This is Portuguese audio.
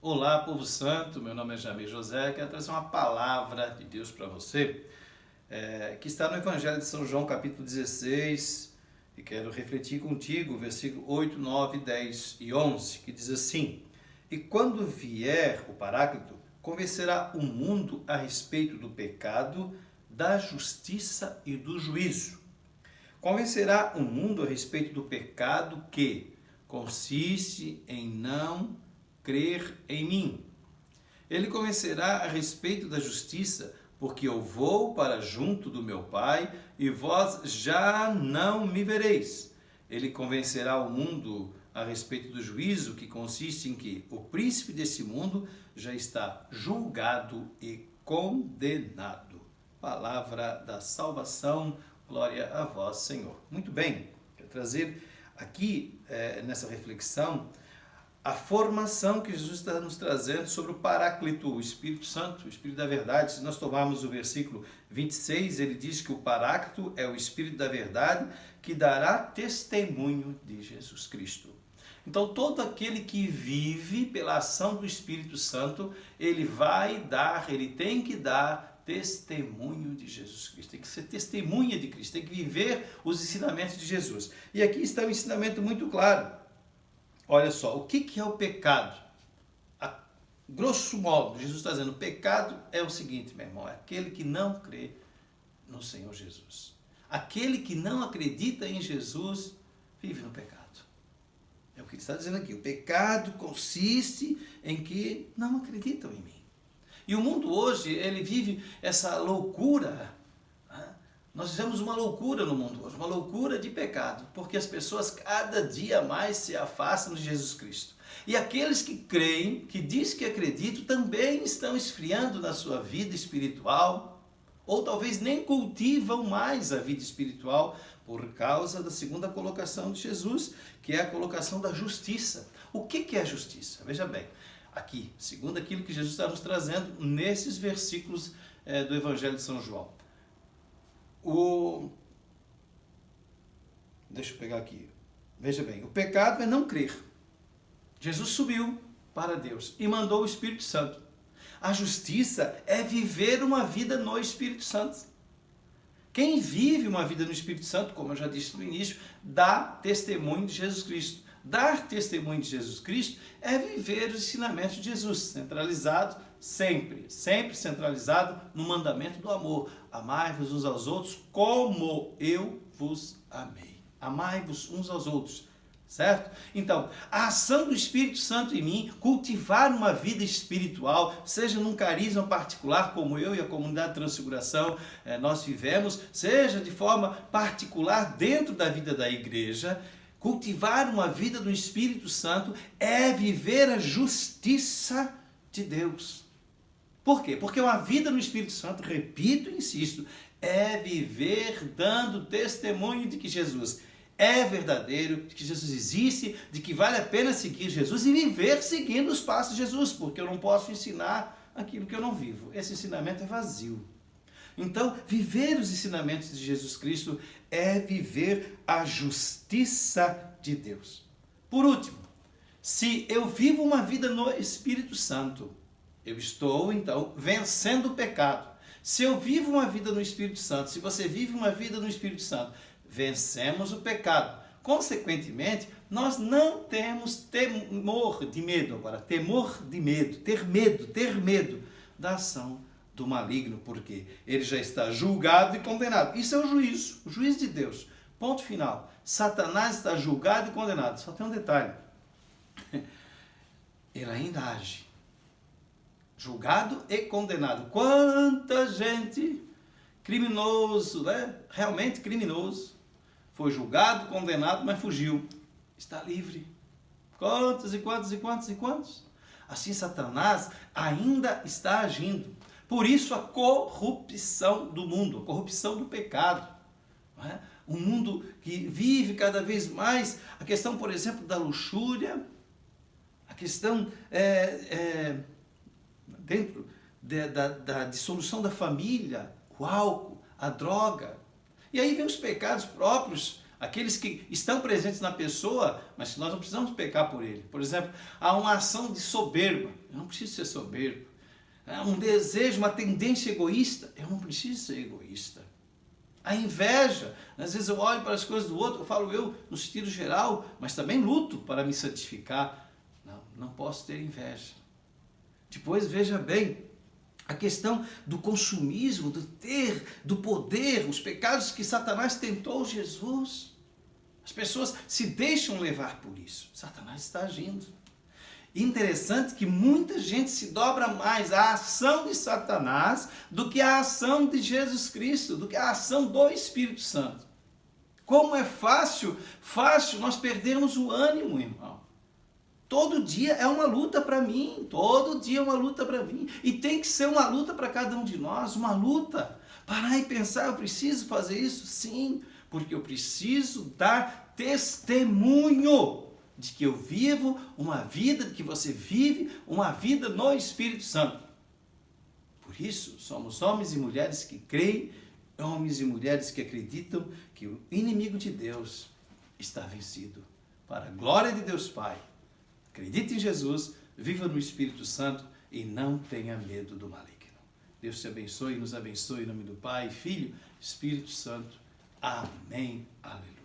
Olá, povo santo, meu nome é Jamir José, quero trazer uma palavra de Deus para você, que está no Evangelho de São João, capítulo 16, e quero refletir contigo, versículo 8, 9, 10 e 11, que diz assim: E quando vier o Paráclito, convencerá o mundo a respeito do pecado, da justiça e do juízo. Convencerá o mundo a respeito do pecado que consiste em não crer em mim. Ele convencerá a respeito da justiça, porque eu vou para junto do meu Pai e vós já não me vereis. Ele convencerá o mundo a respeito do juízo, que consiste em que o príncipe desse mundo já está julgado e condenado. Palavra da salvação, glória a vós, Senhor. Muito bem, quero trazer aqui nessa reflexão a formação que Jesus está nos trazendo sobre o Paráclito, o Espírito Santo, o Espírito da Verdade. Se nós tomarmos o versículo 26, ele diz que o Paráclito é o Espírito da Verdade que dará testemunho de Jesus Cristo. Então, todo aquele que vive pela ação do Espírito Santo, ele tem que dar testemunho de Jesus Cristo. Tem que ser testemunha de Cristo, tem que viver os ensinamentos de Jesus. E aqui está um ensinamento muito claro. Olha só, o que é o pecado? A grosso modo, Jesus está dizendo, o pecado é o seguinte, meu irmão, é aquele que não crê no Senhor Jesus. Aquele que não acredita em Jesus, vive no pecado. É o que ele está dizendo aqui. O pecado consiste em que não acreditam em mim. E o mundo hoje, ele vive essa loucura. Nós vivemos uma loucura no mundo hoje, uma loucura de pecado, porque as pessoas cada dia mais se afastam de Jesus Cristo. E aqueles que creem, que dizem que acreditam, também estão esfriando na sua vida espiritual, ou talvez nem cultivam mais a vida espiritual, por causa da segunda colocação de Jesus, que é a colocação da justiça. O que é a justiça? Veja bem, aqui, segundo aquilo que Jesus está nos trazendo nesses versículos do Evangelho de São João. Deixa eu pegar aqui. Veja bem, o pecado é não crer. Jesus subiu para Deus e mandou o Espírito Santo. A justiça é viver uma vida no Espírito Santo. Quem vive uma vida no Espírito Santo, como eu já disse no início, dá testemunho de Jesus Cristo. Dar testemunho de Jesus Cristo é viver os ensinamentos de Jesus, centralizado sempre centralizado no mandamento do amor. Amai-vos uns aos outros como eu vos amei. Amai-vos uns aos outros, certo? Então, a ação do Espírito Santo em mim, cultivar uma vida espiritual, seja num carisma particular, como eu e a comunidade Transfiguração nós vivemos, seja de forma particular dentro da vida da igreja. Cultivar uma vida do Espírito Santo é viver a justiça de Deus. Por quê? Porque uma vida no Espírito Santo, repito e insisto, é viver dando testemunho de que Jesus é verdadeiro, de que Jesus existe, de que vale a pena seguir Jesus e viver seguindo os passos de Jesus, porque eu não posso ensinar aquilo que eu não vivo. Esse ensinamento é vazio. Então, viver os ensinamentos de Jesus Cristo é viver a justiça de Deus. Por último, se eu vivo uma vida no Espírito Santo, eu estou, então, vencendo o pecado. Se eu vivo uma vida no Espírito Santo, se você vive uma vida no Espírito Santo, vencemos o pecado. Consequentemente, nós não temos temor de medo agora, temor de medo, ter medo da ação do maligno, porque ele já está julgado e condenado. Isso é o juízo de Deus. Ponto final. Satanás está julgado e condenado. Só tem um detalhe. Ele ainda age. Julgado e condenado. Quanta gente criminoso, realmente criminoso, foi julgado, condenado, mas fugiu. Está livre. Quantos e quantos e quantos e quantos? Assim Satanás ainda está agindo. Por isso a corrupção do mundo, a corrupção do pecado. Não é? Um mundo que vive cada vez mais a questão, por exemplo, da luxúria, a questão dentro da dissolução da família, o álcool, a droga. E aí vem os pecados próprios, aqueles que estão presentes na pessoa, mas que nós não precisamos pecar por ele. Por exemplo, há uma ação de soberba, eu não preciso ser soberbo. Há um desejo, uma tendência egoísta, eu não preciso ser egoísta. A inveja, às vezes eu olho para as coisas do outro, eu falo eu no sentido geral, mas também luto para me santificar. Não posso ter inveja. Depois, veja bem, a questão do consumismo, do ter, do poder, os pecados que Satanás tentou Jesus. As pessoas se deixam levar por isso. Satanás está agindo. Interessante que muita gente se dobra mais à ação de Satanás do que à ação de Jesus Cristo, do que à ação do Espírito Santo. Como é fácil nós perdermos o ânimo, irmão. Todo dia é uma luta para mim, todo dia é uma luta para mim. E tem que ser uma luta para cada um de nós, uma luta. Parar e pensar, eu preciso fazer isso? Sim, porque eu preciso dar testemunho de que eu vivo uma vida, de que você vive uma vida no Espírito Santo. Por isso, somos homens e mulheres que creem, homens e mulheres que acreditam que o inimigo de Deus está vencido. Para a glória de Deus Pai. Acredite em Jesus, viva no Espírito Santo e não tenha medo do maligno. Deus te abençoe e nos abençoe em nome do Pai, Filho, Espírito Santo. Amém. Aleluia.